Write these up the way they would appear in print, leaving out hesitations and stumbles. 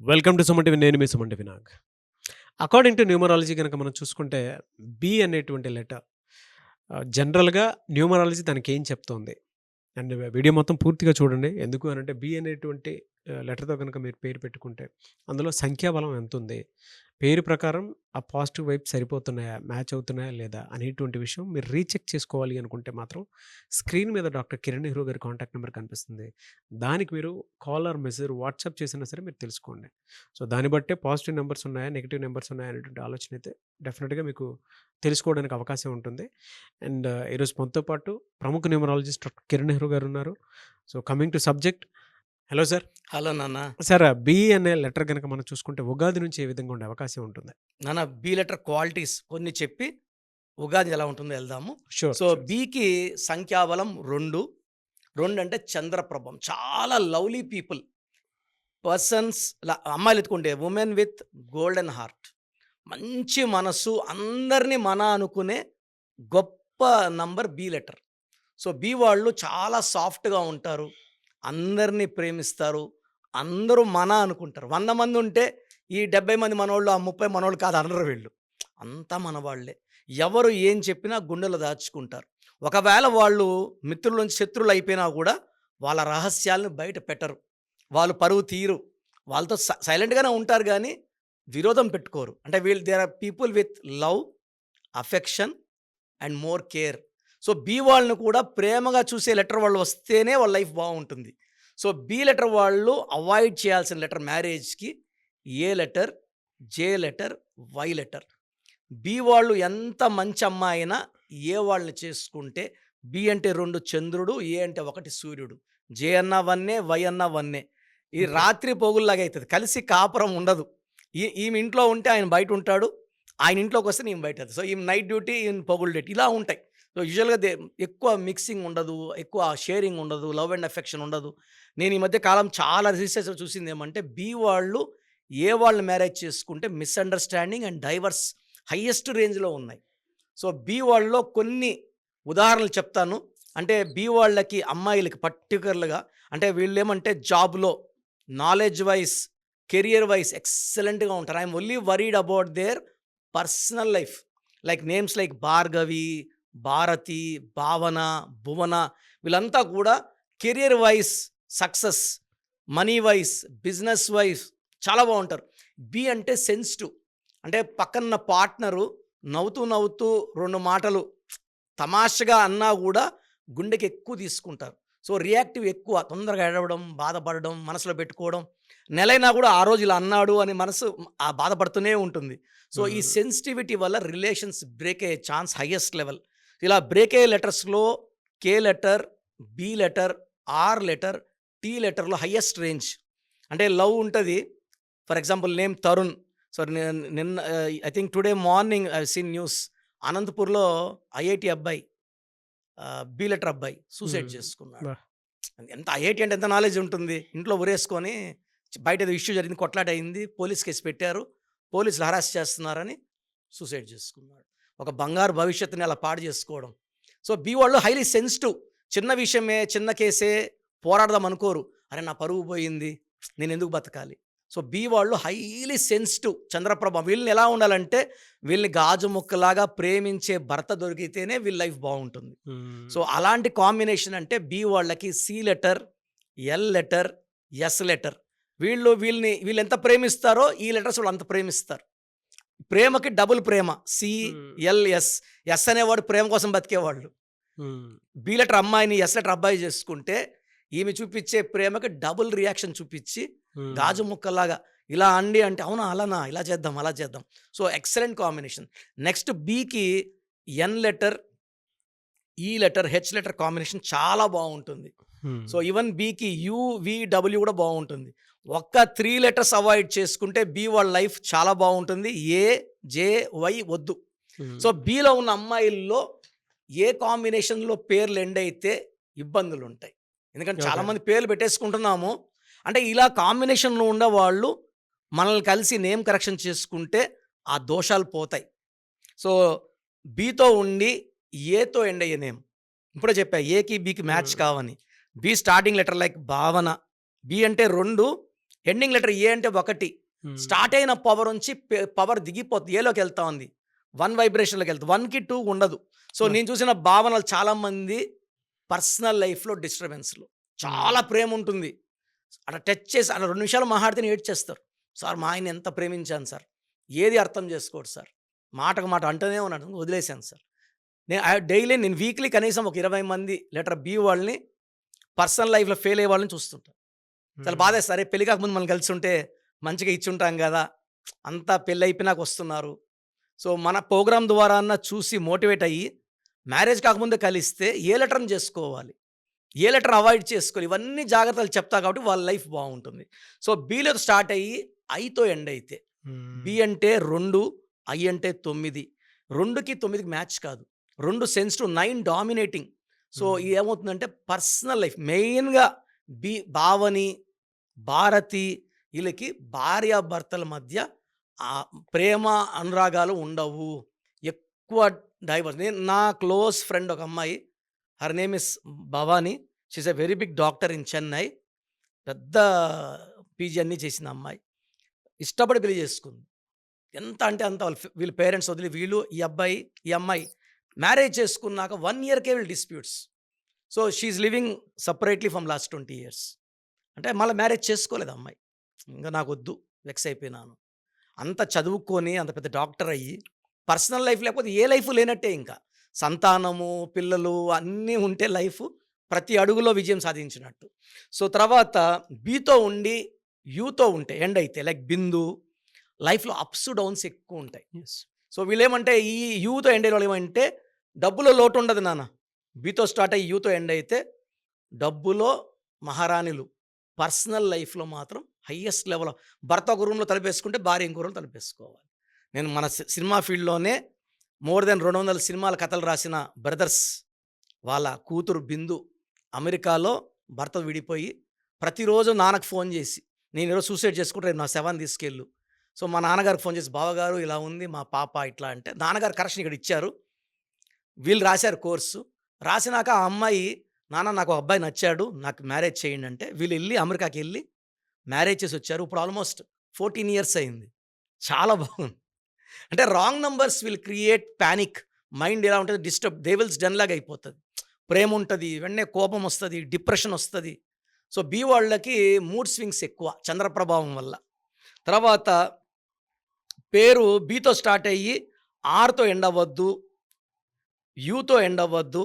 Welcome to Suman TV. నేను మీ Suman TV Nag. According to numerology గనక మనం చూసుకుంటే బి అనేటువంటి లెటర్ జనరల్‌గా న్యూమరాలజీ దానికేం చెప్తోంది? అండ్ వీడియో మొత్తం పూర్తిగా చూడండి. ఎందుకు అనంటే బి అనేటువంటి లెటర్‌తో గనుక మీరు పేరు పెట్టుకుంటే అందులో సంఖ్యాబలం ఎంతుంది? పేరు ప్రకారం ఆ పాజిటివ్ వైబ్స్ సరిపోతున్నాయా? మ్యాచ్ అవుతున్నాయా? లేదా? అనేటువంటి విషయం మీరు రీచెక్ చేసుకోవాలి అనుకుంటే మాత్రం స్క్రీన్ మీద డాక్టర్ కిరణ్ నెహ్రూ గారి కాంటాక్ట్ నెంబర్ కనిపిస్తుంది. దానికి మీరు కాల్ ఆర్ మెసేజ్ వాట్సాప్ చేసినా సరే మీరు తెలుసుకోండి. సో, దాన్ని బట్టే పాజిటివ్ నంబర్స్ ఉన్నాయా? నెగెటివ్ నంబర్స్ ఉన్నాయా? అనేటువంటి ఆలోచన అయితే డెఫినిట్‌గా మీకు తెలుసుకోవడానికి అవకాశం ఉంటుంది. అండ్ ఈరోజు మనతో పాటు ప్రముఖ న్యూమరాలజిస్ట్ డాక్టర్ కిరణ్ నెహ్రూ గారు ఉన్నారు. So, coming to subject. Hello sir. Hello నాన్న. సార్, బి అనే లెటర్ గనక మనం చూసుకుంటే ఉగాది నుంచి ఏ విధంగా ఉండే అవకాశం ఉంటుంది? నాన్న, బి లెటర్ క్వాలిటీస్ కొన్ని చెప్పి ఉగాది ఎలా ఉంటుందో వెళ్దాము. షూర్. So, sure. బికి సంఖ్యాబలం 2. 2 అంటే చంద్రప్రభం. చాలా లవ్లీ పీపుల్. పర్సన్స్ అమ్మాయిలు ఎత్తుకుంటే వుమెన్ విత్ గోల్డెన్ హార్ట్. మంచి మనస్సు, అందరిని మన అనుకునే గొప్ప number B letter. So, B వాళ్ళు చాలా సాఫ్ట్‌గా ఉంటారు. అందరిని ప్రేమిస్తారు. అందరూ మన అనుకుంటారు. 100 మంది ఉంటే ఈ 70 మంది మనోళ్ళు, ఆ 30 మనోళ్ళు కాదు అనరు వీళ్ళు. అంతా మనవాళ్ళే. ఎవరు ఏం చెప్పినా గుండెలో దాచుకుంటారు. ఒకవేళ వాళ్ళు మిత్రుల నుంచి శత్రువులు అయిపోయినా కూడా వాళ్ళ రహస్యాలను బయట పెట్టరు. వాళ్ళు పరువు తీయరు. వాళ్ళతో సైలెంట్‌గానే ఉంటారు గానీ విరోధం పెట్టుకోరు. అంటే వీళ్ళు they are people with love, affection and more care. So, B వాళ్ళని కూడా ప్రేమగా చూసే లెటర్ వాళ్ళు వస్తేనే వాళ్ళ లైఫ్ బాగుంటుంది. సో, బి లెటర్ వాళ్ళు అవాయిడ్ చేయాల్సిన లెటర్ మ్యారేజ్‌కి A letter, J letter, Y letter. B వాళ్ళు ఎంత మంచి అమ్మాయి అయినా ఏ వాళ్ళని చేసుకుంటే బి అంటే 2 చంద్రుడు, ఏ అంటే 1 సూర్యుడు. జే అన్నా వన్నే, వై అన్నా వన్నే. ఈ ఓకే. రాత్రి పోగుల్లాగా అయితది. కలిసి కాపురం ఉండదు. ఈమె ఇంట్లో ఉంటే ఆయన బయట ఉంటాడు. ఆయన ఇంట్లోకి వస్తే ఈమె బయట. సో, ఈమె నైట్ డ్యూటీ, ఈమె పగులు డ్యూటీ ఇలా ఉంటాయి. సో, యూజువల్‌గా ఎక్కువ మిక్సింగ్ ఉండదు. ఎక్కువ షేరింగ్ ఉండదు. లవ్ అండ్ అఫెక్షన్ ఉండదు. నేను ఈ మధ్య కాలం చాలా రీసెర్చ్‌లో చూసిందేమంటే బి వాళ్ళు ఏ వాళ్ళని మ్యారేజ్ చేసుకుంటే మిస్‌అండర్‌స్టాండింగ్ అండ్ డైవర్స్ హైయెస్ట్ రేంజ్‌లో ఉన్నాయి. సో, బి వాళ్ళలో కొన్ని ఉదాహరణలు చెప్తాను. అంటే బి వాళ్ళకి అమ్మాయిలకి పర్టిక్యులర్‌గా అంటే వీళ్ళేమంటే జాబ్‌లో, నాలెడ్జ్ వైస్, కెరియర్ వైస్ ఎక్సలెంట్‌గా ఉంటారు. I am only worried about their personal life. Like names like Bhargavi, Bharati, Bhavana, Bhuvana వీళ్ళంతా కూడా career wise success, money wise, business wise చాలా బావుంటారు. బి అంటే సెన్సిటివ్. అంటే పక్కనున్న పార్ట్నరు నవ్వుతూ, నవ్వుతూ 2 మాటలు తమాషగా అన్నా గూడా గుండెకి ఎక్కువ తీసుకుంటారు. సో, రియాక్టివ్ ఎక్కువ. తొందరగా ఏడవడం, బాధపడడం, మనసులో పెట్టుకోవడం. నెలైనా గూడా ఆ రోజు ఇలా అన్నాడు అని మనసు బాధపడుతూనే ఉంటుంది. సో, ఈ హ్మ్. సెన్సిటివిటీ వల్ల రిలేషన్స్ బ్రేక్ అయ్యే ఛాన్స్ హైయెస్ట్ లెవెల్. ఇలా బ్రేక్ అయ్యే లెటర్స్‌లో K letter, B letter, R letter, T లెటర్‌లో హైయెస్ట్ రేంజ్. అంటే లవ్ ఉంటది. For example name Tarun. So, నిన్న I think today morning I have seen news. అనంతపూర్‌లో ఐఐటీ అబ్బాయి, బి లెటర్ అబ్బాయి సూసైడ్ హ్మ్. చేసుకున్నాడు. అబ్బా! ఎంత ఐఐటీ అంటే ఎంత నాలెడ్జ్ ఉంటుంది. ఇంట్లో ఉరేసుకొని బయట ఏదో ఇష్యూ జరిగింది. కొట్లాట అయింది. పోలీస్ కేస్ పెట్టారు. పోలీసులు హరాస్ చేస్తున్నారని సూసైడ్ చేసుకున్నాడు. ఒక బంగారు భవిష్యత్తుని అలా పాడు చేసుకోవడం. సో, బి వాళ్ళు హైలీ సెన్సిటివ్. చిన్న విషయమే, చిన్న కేసే పోరాడదాం అనుకోరు. అరె! నా పరువు పోయింది. నేనెందుకు బతకాలి? సో, బి వాళ్ళు హైలీ సెన్సిటివ్. చంద్రప్రభ వీళ్ళని ఎలా ఉండాలంటే వీళ్ళని గాజు ముక్కలాగా ప్రేమించే భర్త దొరికితేనే వీళ్ళ లైఫ్ బావుంటుంది. హ్మ్. సో, అలాంటి కాంబినేషన్ అంటే బి వాళ్ళకి C letter, L letter, S letter. వీళ్ళెంత ప్రేమిస్తారో ఈ లెటర్స్ వాళ్ళు అంత ప్రేమిస్తారు. ప్రేమకి డబుల్ ప్రేమ. సి, హ్మ్. L, S. ఎస్ అనేవాడు ప్రేమ కోసం బతికేవాళ్ళు. హ్మ్. బి లెటర్ అమ్మాయిని ఎస్ లెటర్ అబ్బాయి చేసుకుంటే ఈమె చూపిచ్చే ప్రేమకి డబుల్ రియాక్షన్ చూపిచ్చి హ్మ్. గాజు ముక్కల్లాగా ఇలా అండి అంటే అవునా అలానా ఇలా చేద్దాం అలా చేద్దాం. So, excellent combination. నెక్స్ట్ బికి N letter, E letter, H letter combination చాలా బావుంటుంది. హ్మ్. సో, ఈవెన్ బికి యూ, వి, డబ్ల్యూ కూడా బావుంటుంది. ఒక్క 3 లెటర్స్ అవాయిడ్ చేసుకుంటే బి వాళ్ళ లైఫ్ చాలా బావుంటుంది. ఏ, జే, వై వద్దు. So, hmm. బిలో ఉన్న అమ్మాయిల్లో ఏ కాంబినేషన్‌లో పేర్లు ఎండ్ అయితే ఇబ్బందులుంటాయి. ఎందుకంటే ఓకే. చాలామంది పేర్లు పెట్టేసుకుంటున్నాము. అంటే ఇలా కాంబినేషన్‌లో ఉండేవాళ్ళు మనల్ని కలిసి నేమ్ కరెక్షన్ చేసుకుంటే ఆ దోషాలు పోతాయి. సో, బితో ఉండి ఏతో ఎండ్ అయ్యే నేమ్. ఇప్పుడే చెప్పా ఏకి, బికి మ్యాచ్ హ్మ్. కావని. బి స్టార్టింగ్ లెటర్ లైక్ భావన. బి అంటే 2, ఎండింగ్ లెటర్ ఏ అంటే 1, స్టార్ట్ అయిన పవర్ నుంచి పవర్ దిగిపోతుంది, ఏలోకి వెళ్తా ఉంది, 1 వైబ్రేషన్లోకి వెళ్తుంది, 1కి 2 ఉండదు. సో నేను చూసిన భావనలు చాలామంది పర్సనల్ లైఫ్లో డిస్టర్బెన్స్లు, చాలా ప్రేమ ఉంటుంది, అలా టచ్ చేసి అలా 2 నిమిషాలు మాట్లాడితే ఏడ్చేస్తారు. సార్ మా ఆయన ఎంత ప్రేమించాను సార్, ఏది అర్థం చేసుకోడు సార్, మాటకు మాట అంటూనే ఉన్నాడు, వదిలేశాను సార్. నేను వీక్లీ కనీసం ఒక 20 మంది లెటర్ బి వాళ్ళని పర్సనల్ లైఫ్లో ఫెయిల్ అయ్యే వాళ్ళని చూస్తుంటాను. చాలా బాధేస్తారు, సరే పెళ్లి కాకముందు మనం కలిసి ఉంటే మంచిగా ఇచ్చి ఉంటాం కదా, అంతా పెళ్ళి అయిపోయినాక వస్తున్నారు. సో మన ప్రోగ్రామ్ ద్వారా అన్న చూసి మోటివేట్ అయ్యి మ్యారేజ్ కాకముందే కలిస్తే ఏ లెటర్ని చేసుకోవాలి, ఏ లెటర్ అవాయిడ్ చేసుకోవాలి, ఇవన్నీ జాగ్రత్తలు చెప్తా కాబట్టి వాళ్ళ లైఫ్ బాగుంటుంది. సో బీలో స్టార్ట్ అయ్యి ఐతో ఎండ్ అయితే, బి అంటే 2, ఐ అంటే 9, 2కి 9కి మ్యాచ్ కాదు, 2 సెన్సిటివ్, 9 డామినేటింగ్. సో ఇది ఏమవుతుందంటే పర్సనల్ లైఫ్ మెయిన్గా భావని, భారతి వీళ్ళకి భార్యాభర్తల మధ్య ప్రేమ అనురాగాలు ఉండవు, ఎక్కువ డైవర్స్. నా క్లోజ్ ఫ్రెండ్ ఒక అమ్మాయి, her name is Bhavani, she is a very big doctor in Chennai, పెద్ద పీజీ అన్నీ చేసిన అమ్మాయి, ఇష్టపడి పెళ్లి చేసుకుంది. ఎంత అంటే అంత వీళ్ళ పేరెంట్స్ వదిలి వీళ్ళు ఈ అమ్మాయి మ్యారేజ్ చేసుకున్నాక 1 ఇయర్కే వీళ్ళు disputes. So she is living separately from last 20 years. అంటే మళ్ళీ మ్యారేజ్ చేసుకోలేదు అమ్మాయి, ఇంకా నాకు వద్దు, వెక్స్ అయిపోయినాను. అంత చదువుకొని అంత పెద్ద డాక్టర్ అయ్యి పర్సనల్ లైఫ్ లేకపోతే ఏ లైఫ్ లేనట్టే, ఇంకా సంతానము పిల్లలు అన్నీ ఉంటే లైఫ్ ప్రతి అడుగులో విజయం సాధించినట్టు. సో తర్వాత బీతో ఉండి యూతో ఉంటే ఎండ్ అయితే లైక్ బిందు, లైఫ్లో అప్స్ డౌన్స్ ఎక్కువ ఉంటాయి. సో వీళ్ళేమంటే ఈ యూతో ఎండ్ అయిన వాళ్ళు ఏమంటే డబ్బులో లోటు ఉండదు నాన్న, బీతో స్టార్ట్ అయ్యి యూతో ఎండ్ అయితే డబ్బులో మహారాణులు, పర్సనల్ లైఫ్లో మాత్రం హయ్యెస్ట్ లెవెల్. భర్త ఒక రూమ్లో తలిపేసుకుంటే భార్య ఇంకో రూమ్లో తలిపేసుకోవాలి. నేను మన సినిమా ఫీల్డ్లోనే మోర్ దెన్ 200 సినిమాల కథలు రాసిన బ్రదర్స్ వాళ్ళ కూతురు బిందు అమెరికాలో భర్త విడిపోయి ప్రతిరోజు నాన్నకు ఫోన్ చేసి, నేను ఈరోజు సూసైడ్ చేసుకుంటే రేపు నా శవాన్ని తీసుకెళ్ళు. సో మా నాన్నగారికి ఫోన్ చేసి, బావగారు ఇలా ఉంది మా పాప ఇట్లా అంటే, నాన్నగారు కరెక్షన్ ఇక్కడ ఇచ్చారు, వీళ్ళు రాశారు కోర్సు. రాసినాక ఆ అమ్మాయి, నాన్న నాకు ఒక అబ్బాయి నచ్చాడు, నాకు మ్యారేజ్ చేయండి అంటే వీళ్ళు వెళ్ళి అమెరికాకి వెళ్ళి మ్యారేజ్ చేసి వచ్చారు. ఇప్పుడు ఆల్మోస్ట్ 14 years అయింది. చాలా బాగుంది. అంటే wrong numbers will create panic, mind ఎలా ఉంటుంది డిస్టర్బ్, డెవిల్స్ డెన్ లాగా అయిపోతుంది, ప్రేమ ఉంటుంది, వెంటనే కోపం వస్తుంది, డిప్రెషన్ వస్తుంది. సో బి వాళ్ళకి మూడ్ స్వింగ్స్ ఎక్కువ చంద్ర ప్రభావం వల్ల. తర్వాత పేరు బీతో స్టార్ట్ అయ్యి ఆర్తో ఎండ్ అవ్వద్దు, యూతో ఎండ్ అవ్వద్దు,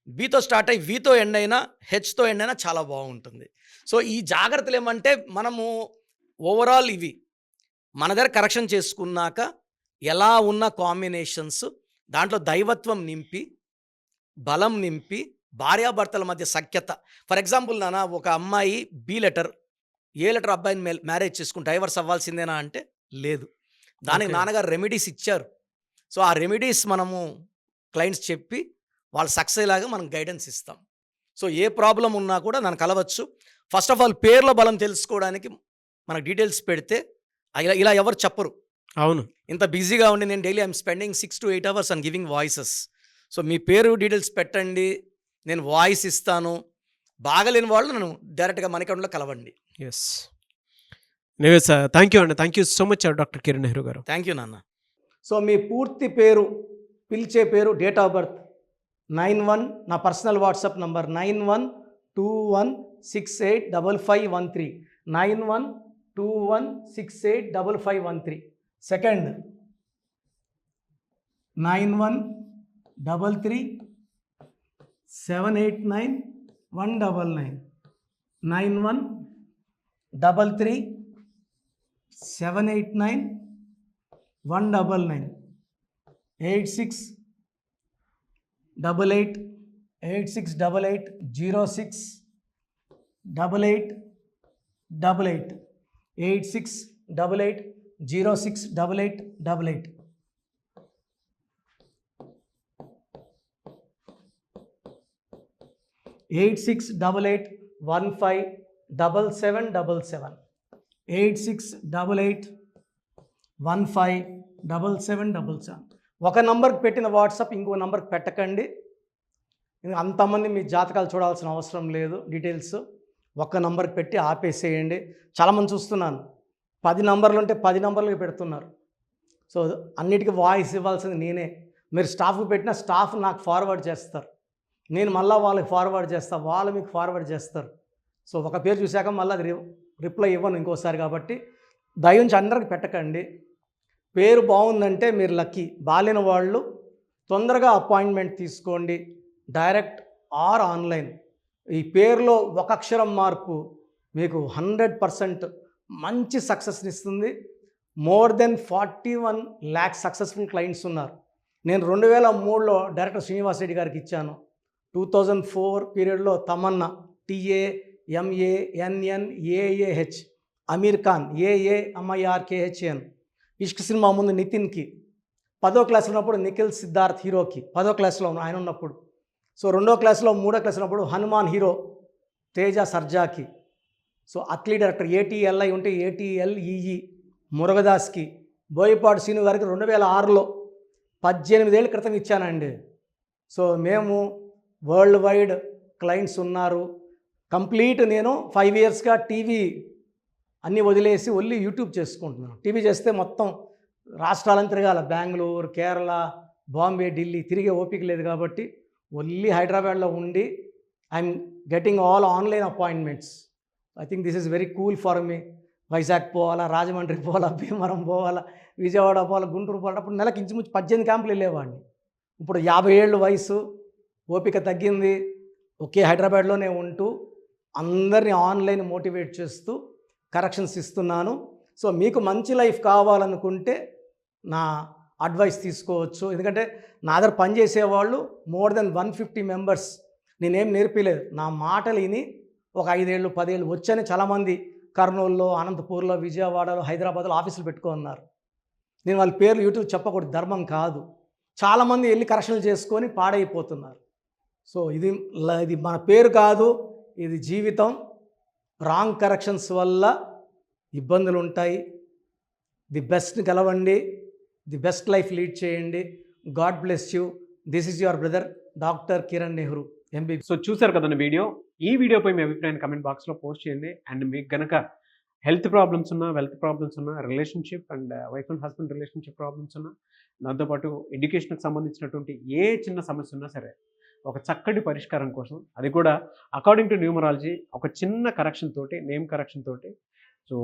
బీతో స్టార్ట్ అయ్యి వీతో ఎండ్ అయినా హెచ్తో ఎండ్ అయినా చాలా బాగుంటుంది. సో ఈ జాగ్రత్తలు ఏమంటే మనము ఓవరాల్ ఇవి మన దగ్గర కరెక్షన్ చేసుకున్నాక ఎలా ఉన్న కాంబినేషన్స్ దాంట్లో దైవత్వం నింపి, బలం నింపి, భార్యాభర్తల మధ్య సఖ్యత. ఫర్ ఎగ్జాంపుల్ నాన్న, ఒక అమ్మాయి బి లెటర్ ఏ లెటర్ అబ్బాయిని మ్యారేజ్ చేసుకుని డైవర్స్ అవ్వాల్సిందేనా అంటే లేదు, దానికి నాన్నగారు రెమెడీస్ ఇచ్చారు. సో ఆ రెమెడీస్ మనము క్లయింట్స్ చెప్పి వాళ్ళు సక్సెస్ అయ్యేలాగా మనం గైడెన్స్ ఇస్తాం. సో ఏ ప్రాబ్లం ఉన్నా కూడా నన్ను కలవచ్చు. ఫస్ట్ ఆఫ్ ఆల్ పేర్ల బలం తెలుసుకోవడానికి మనకు డీటెయిల్స్ పెడితే ఇలా ఎవరు చెప్పరు. అవును, ఇంత బిజీగా ఉండి నేను daily I'm spending 6 to 8 hours and giving voices. So మీ పేరు డీటెయిల్స్ పెట్టండి, నేను వాయిస్ ఇస్తాను. బాగలేని వాళ్ళు నన్ను డైరెక్ట్గా మణికంఠలో కలవండి. ఎస్, నేవే సార్, థ్యాంక్ యూ అండి, thank you so much doctor Kiran Nehru గారు. థ్యాంక్ యూ నాన్న. సో మీ పూర్తి పేరు, పిలిచే పేరు, డేట్ ఆఫ్ బర్త్ 91, నా personal WhatsApp number 9121685513, 9121685513. Second 9133789199, 9133789199, 868886880688, 8688068888. Eight 8688157777, 8688157777. ఒక నంబర్కి పెట్టిన వాట్సాప్ ఇంకో నంబర్కి పెట్టకండి, అంతమంది మీ జాతకాలు చూడాల్సిన అవసరం లేదు. డీటెయిల్స్ ఒక్క నంబర్కి పెట్టి ఆపేసేయండి. చాలామంది చూస్తున్నాను 10 నంబర్లు ఉంటే 10 నంబర్లకి పెడుతున్నారు. సో అన్నిటికీ వాయిస్ ఇవ్వాల్సింది నేనే. మీరు స్టాఫ్కి పెట్టిన స్టాఫ్ నాకు ఫార్వర్డ్ చేస్తారు. నేను మళ్ళీ వాళ్ళకి ఫార్వర్డ్ చేస్తాను, వాళ్ళు మీకు ఫార్వర్డ్ చేస్తారు. సో ఒక పేరు చూశాక మళ్ళీ అది రిప్లై ఇవ్వను ఇంకోసారి. కాబట్టి దయించి అందరికి పెట్టకండి. పేరు బాగుందంటే మీరు లక్కీ. బాలేని వాళ్ళు తొందరగా అపాయింట్మెంట్ తీసుకోండి, డైరెక్ట్ ఆర్ ఆన్లైన్. ఈ పేరులో ఒక అక్షరం మార్పు మీకు 100% మంచి సక్సెస్ని ఇస్తుంది. More than 41 lakhs successful clients ఉన్నారు. నేను 2003లో డైరెక్టర్ శ్రీనివాస్ రెడ్డి గారికి ఇచ్చాను. 2004 పీరియడ్లో తమన్నా TAMANNAAH, అమీర్ ఖాన్ AAMIRKHN, ఇష్క్ సినిమా ముందు నితిన్కి, 10వ క్లాస్ ఉన్నప్పుడు నిఖిల్ సిద్ధార్థ్ హీరోకి, 10వ క్లాస్లో ఆయన ఉన్నప్పుడు. సో 2వ క్లాస్లో 3వ క్లాస్ ఉన్నప్పుడు హనుమాన్ హీరో తేజ సర్జాకి. సో అథ్లీ డైరెక్టర్ ATLI ఉంటే ATLEE మురుగదాస్కి, బోయపాటి శ్రీను గారికి 2006లో 18 ఏళ్ళ క్రితం ఇచ్చానండి. సో మేము వరల్డ్ వైడ్ క్లయింట్స్ ఉన్నారు. కంప్లీట్ నేను 5 ఇయర్స్గా టీవీ అన్నీ వదిలేసి ఓన్లీ యూట్యూబ్ చేసుకుంటున్నాను. టీవీ చేస్తే మొత్తం రాష్ట్రాలను తిరగాల, బెంగళూరు, కేరళ, బాంబే, ఢిల్లీ తిరిగే ఓపిక లేదు. కాబట్టి ఓన్లీ హైదరాబాద్లో ఉండి I'm getting all online appointments. I think this is very cool for me. Vizag పోవాలా, రాజమండ్రి పోవాలా, భీమవరం పోవాలా, విజయవాడ పోవాలా, గుంటూరు పోవాలా. అప్పుడు నెలకి ఇంచుమించు 18 క్యాంపులు వెళ్ళేవాడిని. ఇప్పుడు 50 ఏళ్ళు వయసు, ఓపిక తగ్గింది. ఒకే హైదరాబాద్లోనే ఉంటూ అందరినీ ఆన్లైన్ మోటివేట్ చేస్తూ కరెక్షన్స్ ఇస్తున్నాను. సో మీకు మంచి లైఫ్ కావాలనుకుంటే నా అడ్వైస్ తీసుకోవచ్చు. ఎందుకంటే నా దగ్గర పనిచేసేవాళ్ళు మోర్ దెన్ 150 మెంబర్స్. నేనేం నేర్పిలేదు, నా మాటలు విని ఒక 5 ఏళ్ళు 10 ఏళ్ళు వచ్చని చాలామంది కర్నూలులో, అనంతపూర్లో, విజయవాడలో, హైదరాబాద్లో ఆఫీసులు పెట్టుకున్నారు. నేను వాళ్ళ పేర్లు యూట్యూబ్ చెప్పకూడదు, ధర్మం కాదు. చాలామంది వెళ్ళి కరెక్షన్లు చేసుకొని పాడైపోతున్నారు. సో ఇది మన పేరు కాదు, ఇది జీవితం. రాంగ్ కరెక్షన్స్ వల్ల ఇబ్బందులు ఉంటాయి. ది బెస్ట్ గెలవండి, ది బెస్ట్ లైఫ్ లీడ్ చేయండి. God bless you. This is your brother doctor Kiran Nehru MBB. So చూసారు కదండి వీడియో. ఈ వీడియోపై మీ అభిప్రాయాన్ని కమెంట్ బాక్స్లో పోస్ట్ చేయండి. అండ్ మీకు కనుక హెల్త్ ప్రాబ్లమ్స్ ఉన్నా, వెల్త్ ప్రాబ్లమ్స్ ఉన్నా, relationship and wife and husband relationship problems ఉన్నా, దాంతోపాటు ఎడ్యుకేషన్కి సంబంధించినటువంటి ఏ చిన్న సమస్య ఉన్నా సరే, ఒక చక్కటి పరిష్కారం కోసం, అది కూడా అకార్డింగ్ టు న్యూమరాలజీ, ఒక చిన్న కరెక్షన్ తోటి, నేమ్ కరెక్షన్ తోటి, సో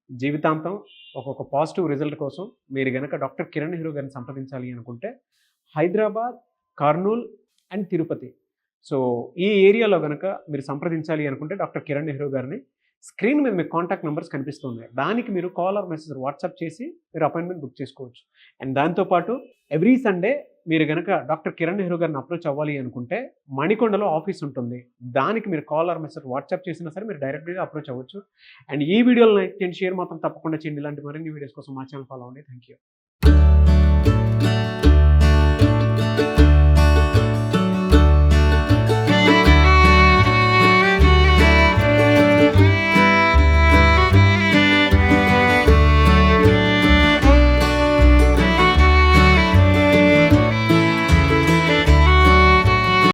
జీవితాంతం ఒక్కొక్క పాజిటివ్ రిజల్ట్ కోసం మీరు కనుక డాక్టర్ కిరణ్ నెహ్రూ గారిని సంప్రదించాలి అనుకుంటే హైదరాబాద్, కర్నూల్ అండ్ తిరుపతి, సో ఈ ఏరియాలో కనుక మీరు సంప్రదించాలి అనుకుంటే డాక్టర్ కిరణ్ నెహ్రూ గారిని స్క్రీన్ మీద మీకు కాంటాక్ట్ నెంబర్స్ కనిపిస్తున్నాయి. దానికి మీరు కాల్ ఆర్ మెసేజ్ వాట్సాప్ చేసి మీరు అపాయింట్మెంట్ బుక్ చేసుకోవచ్చు. అండ్ దాంతోపాటు ఎవ్రీ సండే మీరు కనుక డాక్టర్ కిరణ్ నెహ్రూ గారిని అప్రోచ్ అవ్వాలి అనుకుంటే మణికొండలో ఆఫీస్ ఉంటుంది. దానికి మీరు కాల్ ఆర్ మెసేజ్ వాట్సాప్ చేసినా సరే మీరు డైరెక్ట్గా అప్రోచ్ అవ్వచ్చు. అండ్ ఈ వీడియోలో లైక్ చేయండి, షేర్ మాత్రం తప్పకుండా చేయండి. ఇలాంటి మరిన్ని వీడియోస్ కోసం మా ఛానల్ ఫాలో అవ్వండి. Thank you.